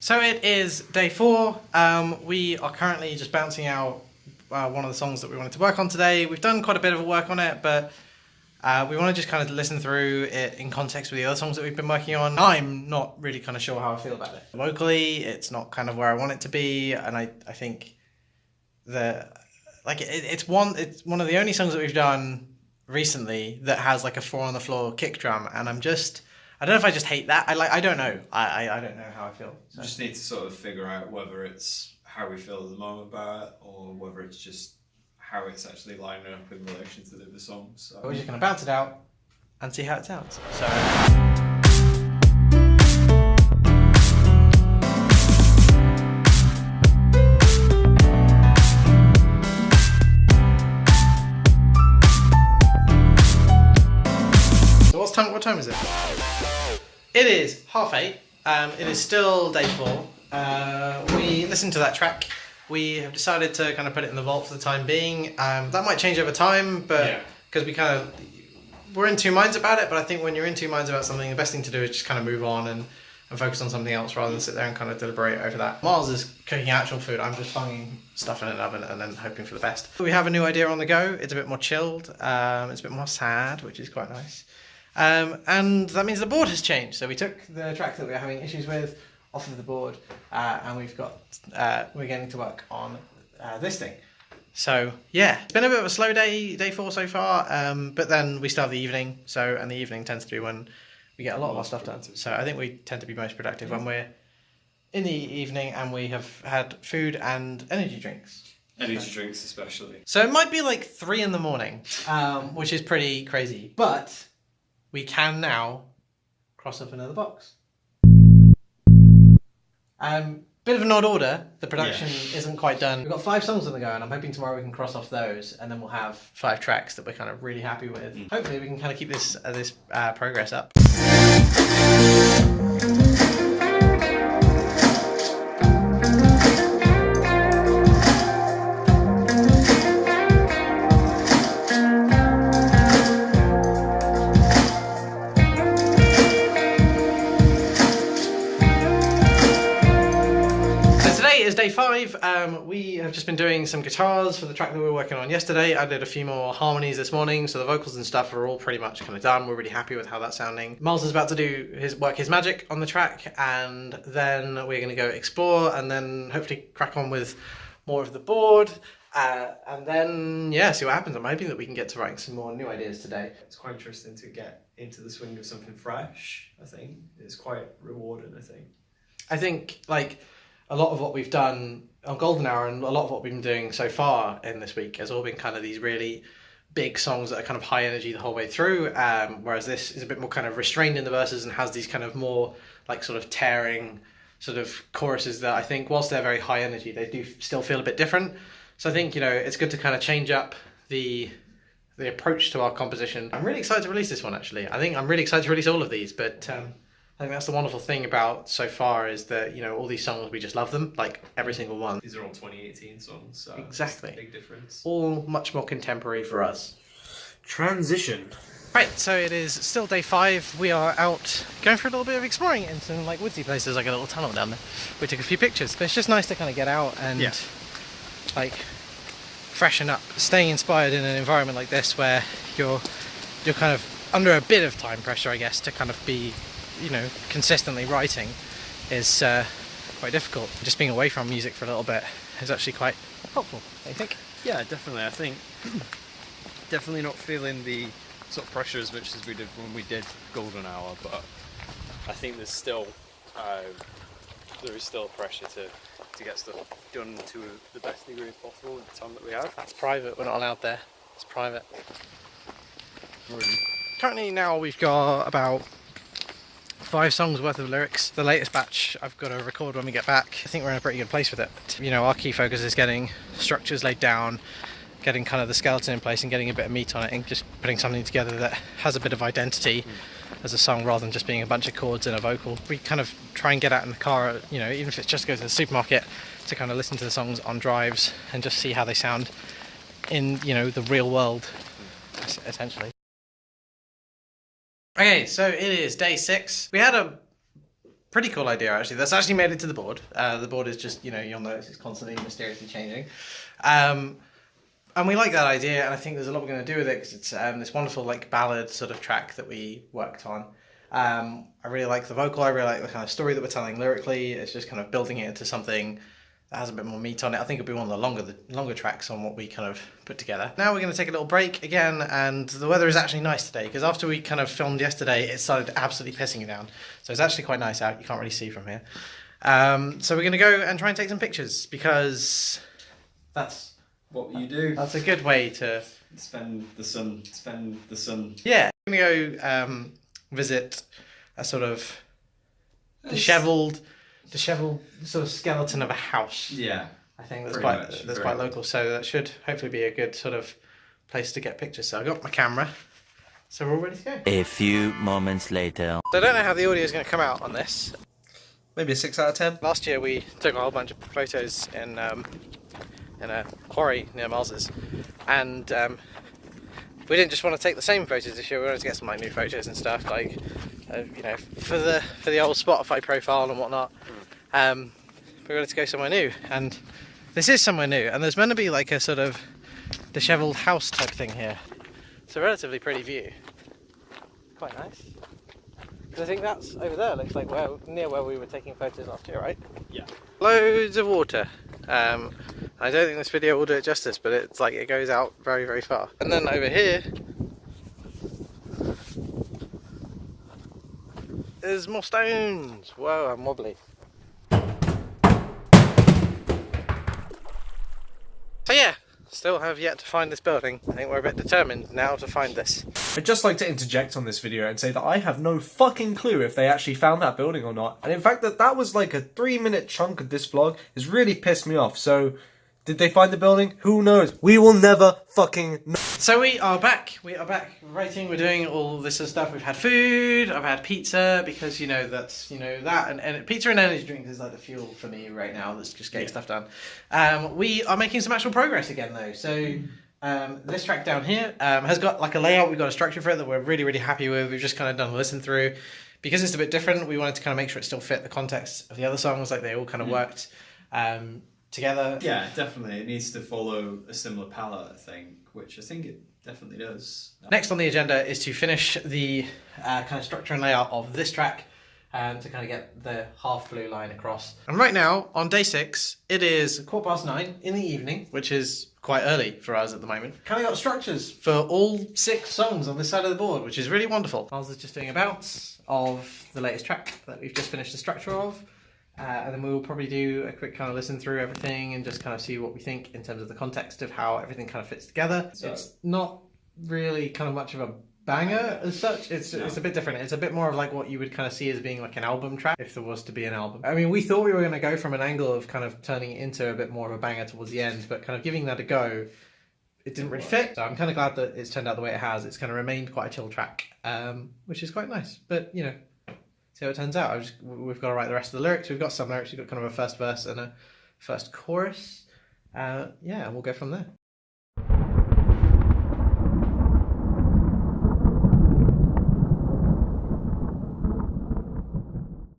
So it is day 4. We are currently just bouncing out one of the songs that we wanted to work on today. We've done quite a bit of work on it, but we want to just kind of listen through it in context with the other songs that we've been working on. I'm not really kind of sure how I feel about it. Vocally, it's not kind of where I want it to be, and I think it's one of the only songs that we've done recently that has like a 4 on the floor kick drum, and I don't know if I just hate that. I don't know. I don't know how I feel. So. We just need to sort of figure out whether it's how we feel at the moment about it, or whether it's just how it's actually lining up in relation to the other songs. So. We're just going to bounce it out and see how it sounds. So what time is it? It is 8:30. It is still day 4. We listened to that track. We have decided to kind of put it in the vault for the time being. That might change over time, but because we're in two minds about it. But I think when you're in two minds about something, the best thing to do is just kind of move on and focus on something else rather than sit there and kind of deliberate over that. Miles is cooking actual food. I'm just bunging stuff in an oven and then hoping for the best. We have a new idea on the go. It's a bit more chilled. It's a bit more sad, which is quite nice. And that means the board has changed. So we took the track that we were having issues with off of the board, and we're getting to work on this thing. So yeah, it's been a bit of a slow day 4 so far, but then we start the evening. And the evening tends to be when we get a lot of our stuff done. So I think we tend to be most productive when we're in the evening and we have had food and energy drinks. Energy drinks especially. So it might be like 3 in the morning, which is pretty crazy, but we can now cross off another box. Bit of an odd order. The production isn't quite done. We've got 5 songs on the go, and I'm hoping tomorrow we can cross off those, and then we'll have 5 tracks that we're kind of really happy with. Hopefully we can kind of keep this progress up. Day 5, we have just been doing some guitars for the track that we were working on yesterday. I did a few more harmonies this morning, so the vocals and stuff are all pretty much kind of done. We're really happy with how that's sounding. Miles is about to do his magic on the track, and then we're going to go explore and then hopefully crack on with more of the board. And then, see what happens. I'm hoping that we can get to writing some more new ideas today. It's quite interesting to get into the swing of something fresh, I think. It's quite rewarding, I think, a lot of what we've done on Golden Hour and a lot of what we've been doing so far in this week has all been kind of these really big songs that are kind of high energy the whole way through, whereas this is a bit more kind of restrained in the verses and has these kind of more sort of tearing sort of choruses that I think, whilst they're very high energy, they do still feel a bit different. So I think, it's good to kind of change up the approach to our composition. I'm really excited to release this one, actually. I think I'm really excited to release all of these, but I think that's the wonderful thing about so far is that, all these songs, we just love them, every single one. These are all 2018 songs, so exactly. Big difference. All much more contemporary for us. Transition. Right, so it is still day 5. We are out going for a little bit of exploring in some woodsy places, like a little tunnel down there. We took a few pictures, but it's just nice to kind of get out and freshen up. Staying inspired in an environment like this where you're kind of under a bit of time pressure, I guess, to kind of be consistently writing is quite difficult. Just being away from music for a little bit is actually quite helpful, I think. Yeah, definitely. I think definitely not feeling the sort of pressure as much as we did when we did Golden Hour, but I think there's still pressure to get stuff done to the best degree as possible with the time that we have. That's private. We're not allowed there. It's private. Currently now we've got about 5 songs worth of lyrics. The latest batch I've got to record when we get back. I think we're in a pretty good place with it. Our key focus is getting structures laid down, getting kind of the skeleton in place and getting a bit of meat on it and just putting something together that has a bit of identity as a song rather than just being a bunch of chords and a vocal. We kind of try and get out in the car, even if it's just to go to the supermarket, to kind of listen to the songs on drives and just see how they sound in, the real world, essentially. Okay, so it is day 6. We had a pretty cool idea actually. That's actually made it to the board. The board is just, you'll notice it's constantly mysteriously changing. And we like that idea, and I think there's a lot we're going to do with it because it's this wonderful like ballad sort of track that we worked on. I really like the vocal. I really like the kind of story that we're telling lyrically. It's just kind of building it into something that has a bit more meat on it. I think it'll be one of the longer tracks on what we kind of put together. Now we're going to take a little break again, and the weather is actually nice today because after we kind of filmed yesterday, it started absolutely pissing down. So it's actually quite nice out. You can't really see from here. So we're going to go and try and take some pictures because that's what you do. That's a good way to spend the sun. Yeah, I'm going to go visit a sort of dishevelled sort of skeleton of a house. Yeah, I think that's quite local, so that should hopefully be a good sort of place to get pictures. So I got my camera, so we're all ready to go. A few moments later. So I don't know how the audio is going to come out on this. Maybe a 6 out of 10. Last year we took a whole bunch of photos in a quarry near Miles's, and we didn't just want to take the same photos this year. We wanted to get some like new photos and stuff, like for the old Spotify profile and whatnot. We wanted to go somewhere new, and this is somewhere new, and there's meant to be like a sort of dishevelled house type thing here. It's a relatively pretty view, quite nice. Because I think that's over there. Looks like near where we were taking photos last year, right? Yeah. Loads of water. I don't think this video will do it justice, but it's like it goes out very, very far. And then over here, there's more stones. Whoa, I'm wobbly. So yeah, still have yet to find this building. I think we're a bit determined now to find this. I'd just like to interject on this video and say that I have no fucking clue if they actually found that building or not. And in fact that was like a 3-minute chunk of this vlog has really pissed me off. So, did they find the building? Who knows? We will never fucking know. So we are back. We are back writing. We're doing all this sort of stuff. We've had food. I've had pizza because that's that and pizza and energy drinks is like the fuel for me right now. That's just getting stuff done. We are making some actual progress again though. So this track down here has got like a layout. We've got a structure for it that we're really, really happy with. We've just kind of done a listen through because it's a bit different. We wanted to kind of make sure it still fit the context of the other songs. Like they all kind of worked together. Yeah, definitely. It needs to follow a similar palette, I think, which I think it definitely does. Next on the agenda is to finish the kind of structure and layout of this track to kind of get the half blue line across. And right now, on day 6, it is 9:15 in the evening, which is quite early for us at the moment. Kind of got structures for all 6 songs on this side of the board, which is really wonderful. Miles is just doing a bounce of the latest track that we've just finished the structure of. And then we will probably do a quick kind of listen through everything and just kind of see what we think in terms of the context of how everything kind of fits together. So it's not really kind of much of a banger as such. It's a bit different. It's a bit more of like what you would kind of see as being like an album track if there was to be an album. I mean, we thought we were going to go from an angle of kind of turning it into a bit more of a banger towards the end, but kind of giving that a go, it didn't really fit. So I'm kind of glad that it's turned out the way it has. It's kind of remained quite a chill track, which is quite nice. But see how it turns out. We've got to write the rest of the lyrics. We've got some lyrics. We've got kind of a first verse and a first chorus. Yeah, and we'll go from there.